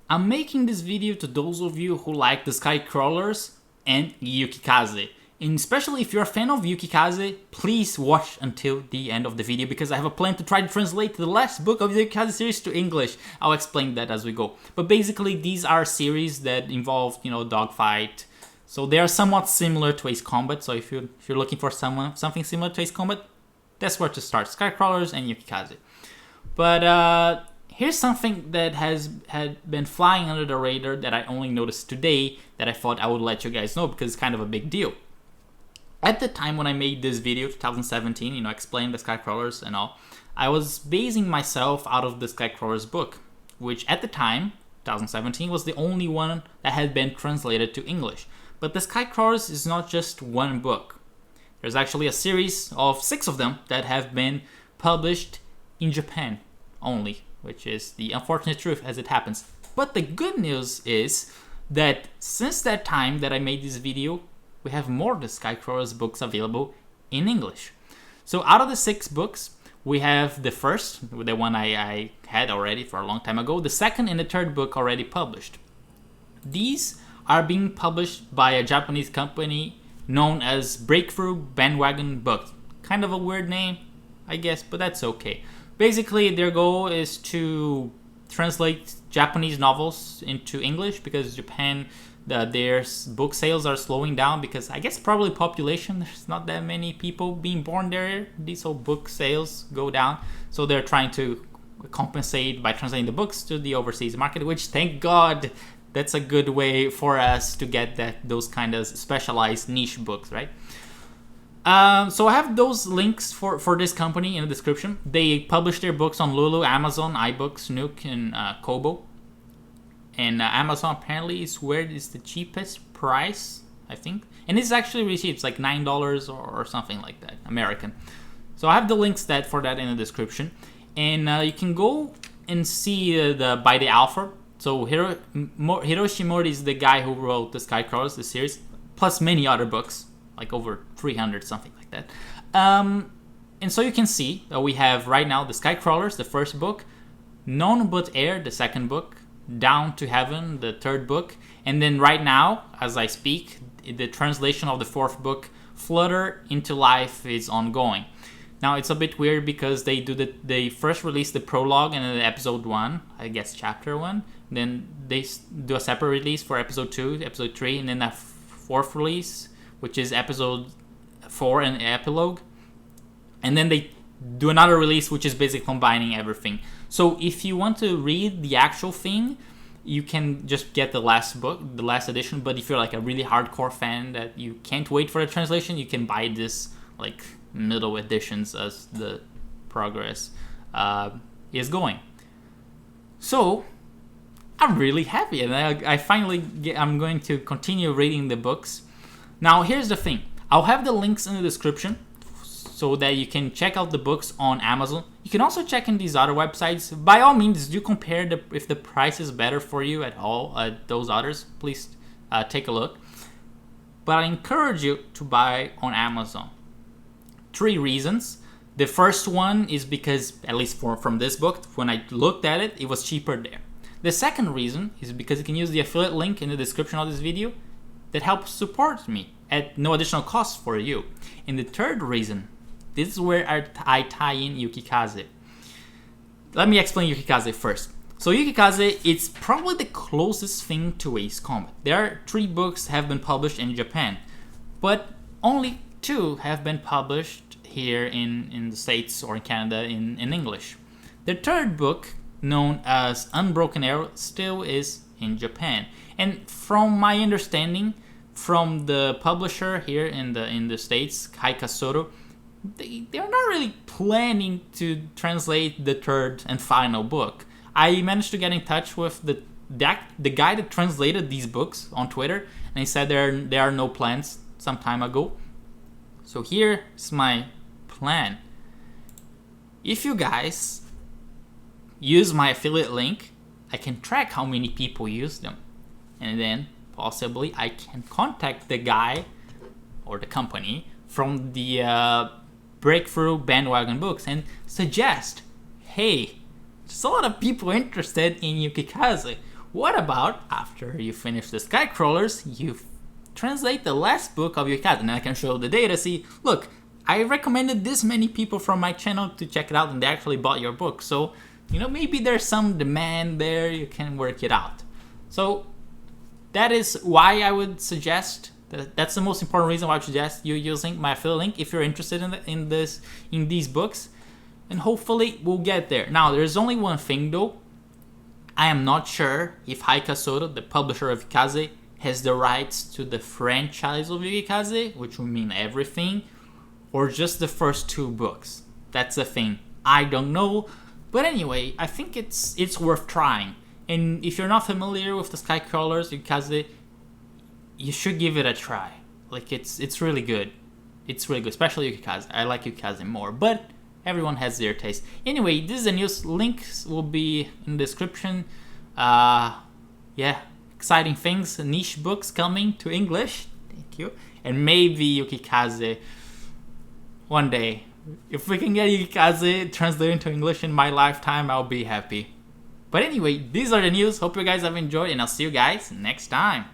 I'm making this video to those of you who like the Sky Crawlers and Yukikaze. And especially if you're a fan of Yukikaze, please watch until the end of the video because I have a plan to try to translate the last book of the Yukikaze series to English. I'll explain that as we go. But basically these are series that involve, dogfight. So they are somewhat similar to Ace Combat. So if you're looking for something similar to Ace Combat, that's where to start. Sky Crawlers and Yukikaze. But here's something that had been flying under the radar that I only noticed today that I thought I would let you guys know because it's kind of a big deal. At the time when I made this video, 2017, explaining the Sky Crawlers and all, I was basing myself out of the Sky Crawlers book, which at the time, 2017, was the only one that had been translated to English. But the Sky Crawlers is not just one book. There's actually a series of 6 of them that have been published in Japan only, which is the unfortunate truth as it happens. But the good news is that since that time that I made this video, we have more of the Sky Crawlers books available in English. So out of the 6 books, we have the first, the one I had already for a long time ago, the second and the third book already published. These are being published by a Japanese company known as Breakthrough Bandwagon Books. Kind of a weird name, I guess, but that's okay. Basically, their goal is to translate Japanese novels into English because Japan, their book sales are slowing down because I guess probably population, there's not that many people being born there. These whole book sales go down. So they're trying to compensate by translating the books to the overseas market, which thank God, that's a good way for us to get those kind of specialized niche books, right? So I have those links for this company in the description. They publish their books on Lulu, Amazon, iBooks, Nook, and Kobo. And Amazon apparently is where it's the cheapest price, I think. And it's actually really cheap. It's like $9 or something like that, American. So I have the links for that in the description. And you can go and see by the alpha. So Hiroshi Mori is the guy who wrote the Sky Crawlers, the series, plus many other books, like over 300, something like that. And so you can see that we have right now the Sky Crawlers, the first book, None But Air, the second book, Down to Heaven, the third book, and then right now, as I speak, the translation of the fourth book, Flutter into Life, is ongoing. Now it's a bit weird because they first release the prologue and then episode 1, I guess chapter 1, then they do a separate release for episode 2, episode 3, and then a fourth release, which is episode 4 and epilogue, and then they do another release which is basically combining everything. So if you want to read the actual thing, you can just get the last book, the last edition, but if you're like a really hardcore fan that you can't wait for the translation, you can buy this like middle editions as the progress is going. So I'm really happy, and I finally I'm going to continue reading the books. Now here's the thing, I'll have the links in the description so that you can check out the books on Amazon. You can also check in these other websites. By all means, do compare if the price is better for you at all at those others. Please take a look. But I encourage you to buy on Amazon. 3 reasons. The first one is because, at least from this book, when I looked at it, it was cheaper there. The second reason is because you can use the affiliate link in the description of this video that helps support me at no additional cost for you. And the third reason, this is where I tie in Yukikaze. Let me explain Yukikaze first. So Yukikaze, it's probably the closest thing to Ace Combat. There are 3 books have been published in Japan, but only 2 have been published here in the States or in Canada in English. The third book, known as Unbroken Arrow, still is in Japan. And from my understanding, from the publisher here in the States, Sky Crawlers, they're not really planning to translate the third and final book. I managed to get in touch with the guy that translated these books on Twitter, and he said there are no plans some time ago. So here's my plan. If you guys use my affiliate link, I can track how many people use them, and then possibly I can contact the guy or the company from the Breakthrough Bandwagon Books and suggest, hey, there's a lot of people interested in Yukikaze. what about after you finish the Sky Crawlers, you translate the last book of Yukikaze, and I can show the data, see, look, I recommended this many people from my channel to check it out and they actually bought your book. So, you know, maybe there's some demand there, you can work it out. So that is why I would suggest, that's the most important reason why I would suggest you using my affiliate link if you're interested in these books. And hopefully we'll get there. Now, there's only one thing though. I am not sure if Heike Soto, the publisher of Yukikaze, has the rights to the franchise of Yukikaze, which would mean everything, or just the first 2 books. That's the thing. I don't know. But anyway, I think it's worth trying. And if you're not familiar with the Sky Crawlers, Yukikaze, you should give it a try. Like, it's really good. It's really good, especially Yukikaze. I like Yukikaze more, but everyone has their taste. Anyway, this is the news. Links will be in the description. Yeah, exciting things. Niche books coming to English. Thank you. And maybe Yukikaze one day. If we can get Yukikaze translated into English in my lifetime, I'll be happy. But anyway, these are the news. Hope you guys have enjoyed, and I'll see you guys next time.